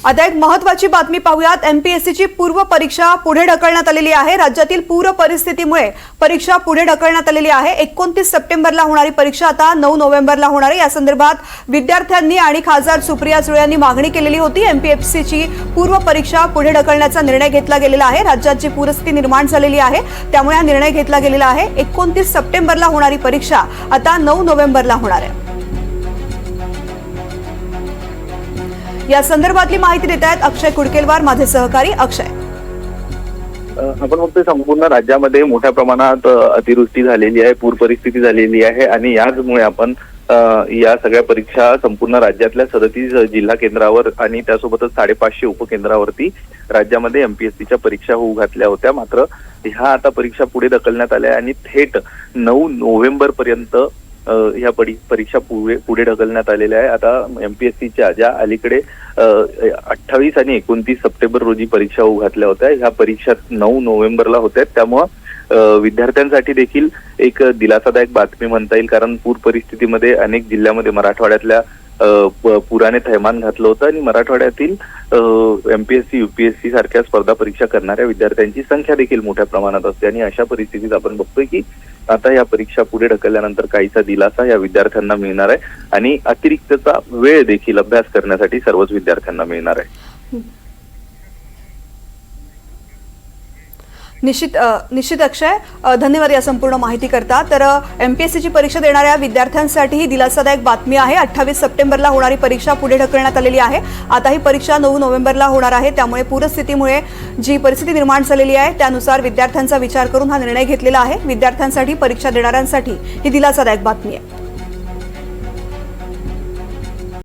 आता एक महत्त्वाची बातमी पाहूयात। एमपीएससीची पूर्व परीक्षा पुढे ढकलण्यात आलेली आहे। राज्यातील पूर परिस्थितीमुळे परीक्षा पुढे ढकलण्यात आलेली आहे। 29 सप्टेंबरला होणारी परीक्षा आता 9 नोव्हेंबरला होणार आहे। या संदर्भात विद्यार्थ्यांनी आणि खासदार सुप्रिया सुळे यांनी मागणी केलेली होती। एमपीएससीची पूर्व परीक्षा पुढे ढकलण्याचा निर्णय घेतला गेलेला आहे। राज्याची पूरस्थिती निर्माण झालेली आहे, त्यामुळे हा निर्णय घेतला गेलेला आहे। 29 सप्टेंबरला होणारी परीक्षा आता 9 नोव्हेंबरला होणार आहे। या संदर्भातली माहिती देत आहेत अक्षय कुडकेलवार, माझे सहकारी। अक्षय, आपण बघतोय संपूर्ण राज्यामध्ये मोठ्या प्रमाणात अतिवृष्टी झालेली आहे, पूर परिस्थिती झालेली आहे आणि याचमुळे आपण या सगळ्या परीक्षा संपूर्ण राज्यातल्या 37 जिल्हा केंद्रावर आणि त्यासोबतच 550 उपकेंद्रावरती राज्यामध्ये एमपीएससीच्या परीक्षा होऊ घातल्या होत्या। मात्र ह्या आता परीक्षा पुढे ढकलण्यात आल्या आणि थेट 9 नोव्हेंबर पर्यंत ह्या परीक्षा पुढे ढकलण्यात आलेल्या आहे। आता एमपीएससीच्या ज्या अलीकडे 28 आणि 29 सप्टेंबर रोजी परीक्षा होऊ घातल्या होत्या, ह्या परीक्षा 9 नोव्हेंबरला होत्या। त्यामुळे विद्यार्थ्यांसाठी देखील एक दिलासादायक बातमी म्हणता येईल, कारण पूर परिस्थितीमध्ये अनेक जिल्ह्यामध्ये मराठवाड्यातल्या पुराने थैमान घातलं होतं आणि मराठवाड्यातील एमपीएससी यूपीएससी सारख्या स्पर्धा परीक्षा करणाऱ्या विद्यार्थ्यांची संख्या देखील मोठ्या प्रमाणात असते आणि अशा परिस्थितीत आपण बघतोय की आता या परीक्षा पुढे ढकलल्यानंतर काहीसा दिलासा या विद्यार्थ्यांना मिळणार आहे आणि अतिरिक्तचा वेळ देखील अभ्यास करण्यासाठी सर्वच विद्यार्थ्यांना मिळणार आहे। निश्चित अक्षय, धन्यवाद या संपूर्ण माहिती करता। तर एमपीएससीची परीक्षा देणाऱ्या विद्यार्थ्यांसाठी ही दिलासादायक बातमी आहे। 28 सप्टेंबरला होणारी परीक्षा पुढे ढकलण्यात आलेली आहे। आता ही परीक्षा 9 नोव्हेंबरला होणार आहे। त्यामुळे पूरस्थितीमुळे जी परिस्थिती निर्माण झालेली आहे त्यानुसार विद्यार्थ्यांचा विचार करून हा निर्णय घेतलेला आहे। विद्यार्थ्यांसाठी, परीक्षा देणाऱ्यांसाठी ही दिलासादायक बातमी आहे।